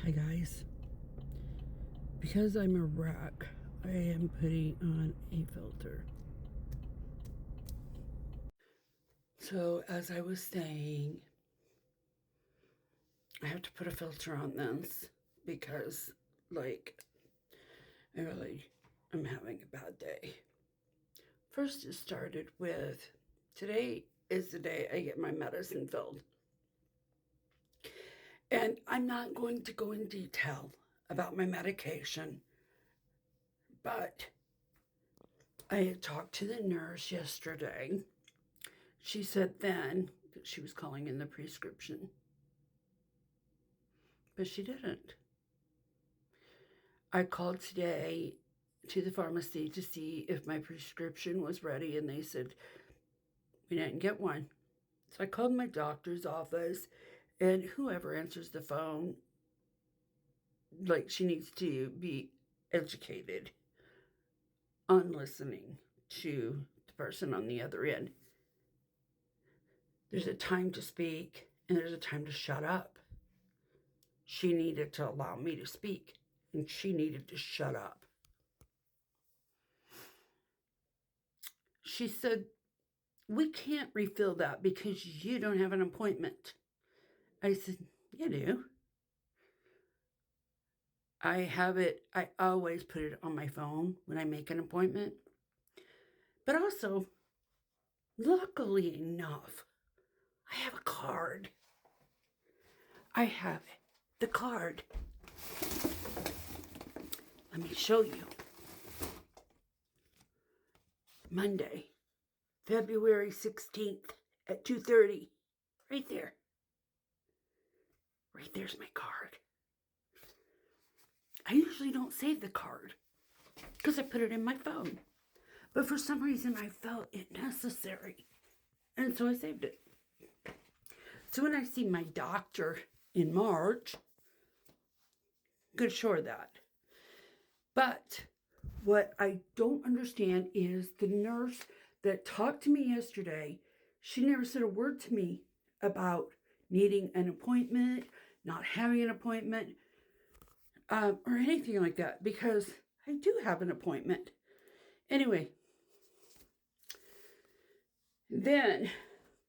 Hi guys. Because I'm a wreck, I am putting on a filter. So as I was saying, I have to put a filter on this because I'm having a bad day. First it started with, today is the day I get my medicine filled. And I'm not going to go in detail about my medication, but I had talked to the nurse yesterday. She said then that she was calling in the prescription, but she didn't. I called today to the pharmacy to see if my prescription was ready, and they said we didn't get one. So I called my doctor's office, and whoever answers the phone, she needs to be educated on listening to the person on the other end. There's a time to speak, and there's a time to shut up. She needed to allow me to speak, and she needed to shut up. She said, we can't refill that because you don't have an appointment. I said, you do. I have it. I always put it on my phone when I make an appointment. But also, luckily enough, I have a card. I have it. The card. Let me show you. Monday, February 16th at 2:30. Right there. Right there's my card. I usually don't save the card because I put it in my phone. But for some reason, I felt it necessary. And so I saved it. So when I see my doctor in March, I'm going to show her that. But what I don't understand is the nurse that talked to me yesterday, she never said a word to me about needing an appointment, not having an appointment, or anything like that, because I do have an appointment. Anyway, then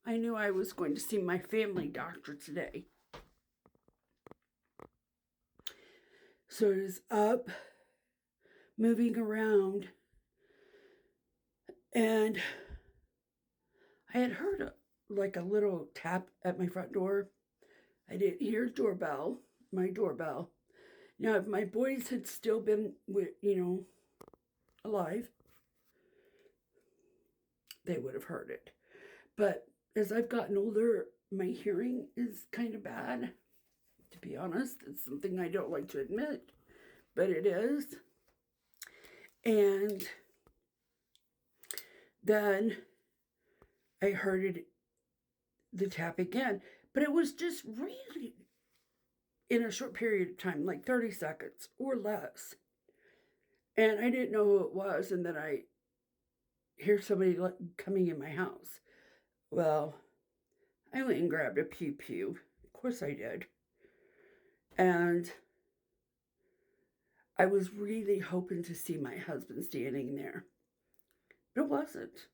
I knew I was going to see my family doctor today. So it was up, moving around, and I had heard a little tap at my front door. I didn't hear my doorbell. Now, if my boys had still been, alive, they would have heard it. But as I've gotten older, my hearing is kind of bad. To be honest, it's something I don't like to admit, but it is. And then I heard the tap again, but it was just really in a short period of time, like 30 seconds or less. And I didn't know who it was, and then I hear somebody coming in my house. Well, I went and grabbed a pew pew. Of course I did. And I was really hoping to see my husband standing there. But it wasn't.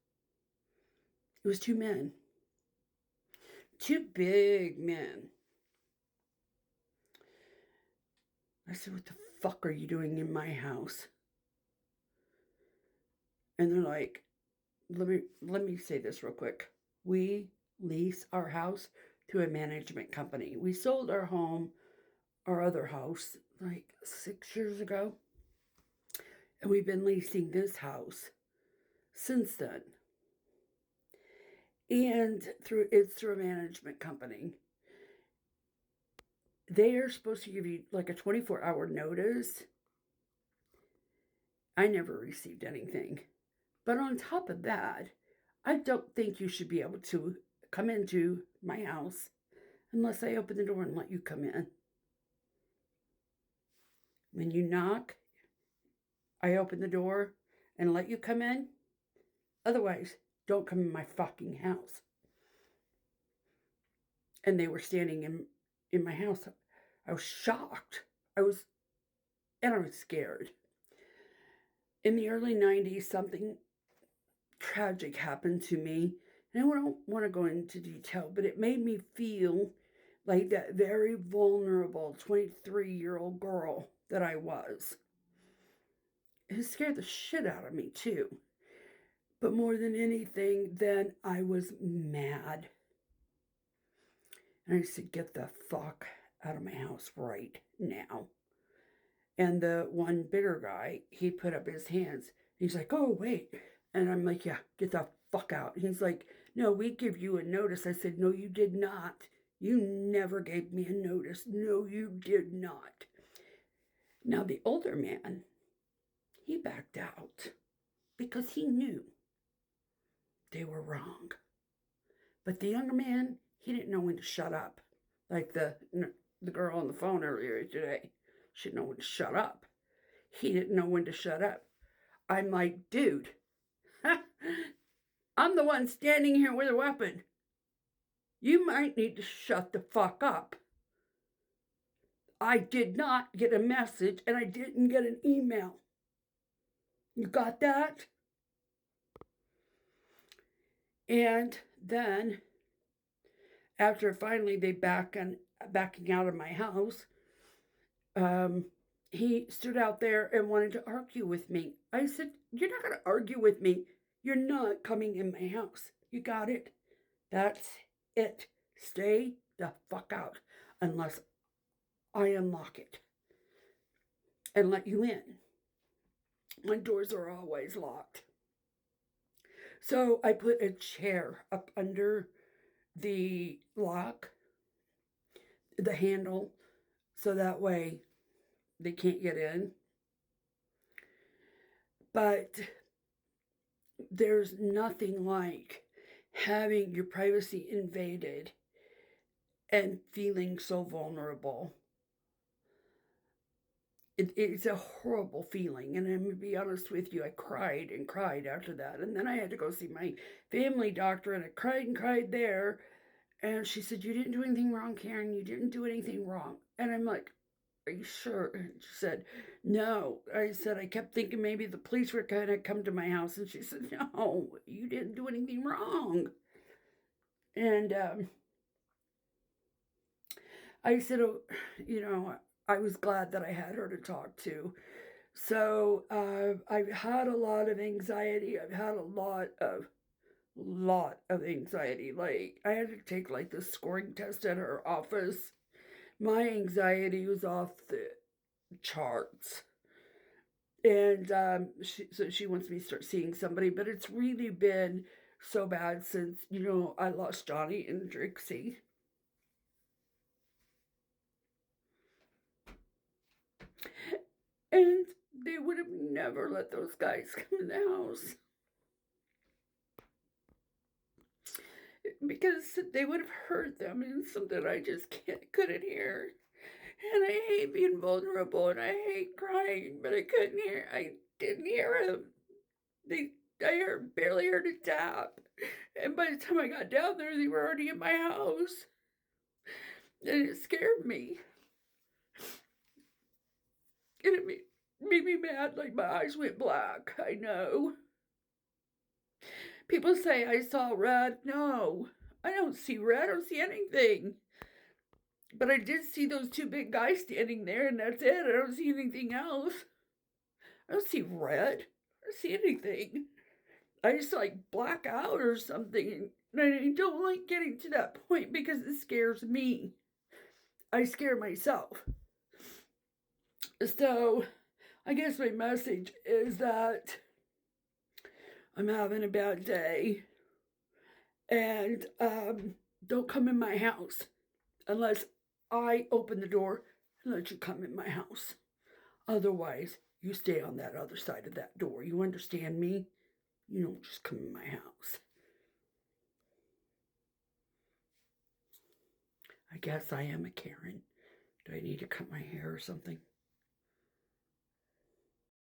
It was two men. Two big men. I said, what the fuck are you doing in my house? And they're like, let me say this real quick. We lease our house to a management company. We sold our home, our other house, like 6 years ago. And we've been leasing this house since then. And it's through a management company. They are supposed to give you like a 24-hour notice. I never received anything. But on top of that, I don't think you should be able to come into my house unless I open the door and let you come in. When you knock, I open the door and let you come in. Otherwise, don't come in my fucking house. And they were standing in my house. I was shocked. I was scared. In the early 90s, something tragic happened to me. And I don't want to go into detail, but it made me feel like that very vulnerable 23-year-old girl that I was. It scared the shit out of me, too. But more than anything, then I was mad. And I said, get the fuck out of my house right now. And the one bigger guy, he put up his hands. He's like, oh, wait. And I'm like, yeah, get the fuck out. He's like, no, we give you a notice. I said, no, you did not. You never gave me a notice. No, you did not. Now, the older man, he backed out because he knew they were wrong. But the younger man, he didn't know when to shut up. Like the girl on the phone earlier today. She didn't know when to shut up. He didn't know when to shut up. I'm like, dude, I'm the one standing here with a weapon. You might need to shut the fuck up. I did not get a message and I didn't get an email. You got that? And then, after finally they backing out of my house, he stood out there and wanted to argue with me. I said, you're not going to argue with me. You're not coming in my house. You got it? That's it. Stay the fuck out unless I unlock it and let you in. My doors are always locked. So I put a chair up under the lock, the handle, so that way they can't get in. But there's nothing like having your privacy invaded and feeling so vulnerable. It's a horrible feeling, and I'm going to be honest with you, I cried and cried after that, and then I had to go see my family doctor, and I cried and cried there, and she said, you didn't do anything wrong, Karen, you didn't do anything wrong, and I'm like, are you sure? And she said, no. I said, I kept thinking maybe the police were going to come to my house, and she said, no, you didn't do anything wrong, and I said, oh, I was glad that I had her to talk to. So I've had a lot of anxiety. I've had a lot of anxiety. Like, I had to take like the scoring test at her office. My anxiety was off the charts. And so she wants me to start seeing somebody, but it's really been so bad since, I lost Johnny and Trixie. And they would have never let those guys come in the house. Because they would have heard them in something I just couldn't hear. And I hate being vulnerable and I hate crying, but I didn't hear them. I barely heard a tap. And by the time I got down there, they were already in my house. And it scared me. And it made me mad, like my eyes went black. I know. People say I saw red. No, I don't see red. I don't see anything. But I did see those two big guys standing there, and that's it. I don't see anything else. I don't see red. I don't see anything. I just like black out or something. And I don't like getting to that point because it scares me. I scare myself. So I guess my message is that I'm having a bad day. And don't come in my house unless I open the door and let you come in my house. Otherwise, you stay on that other side of that door. You understand me? You don't just come in my house. I guess I am a Karen. Do I need to cut my hair or something?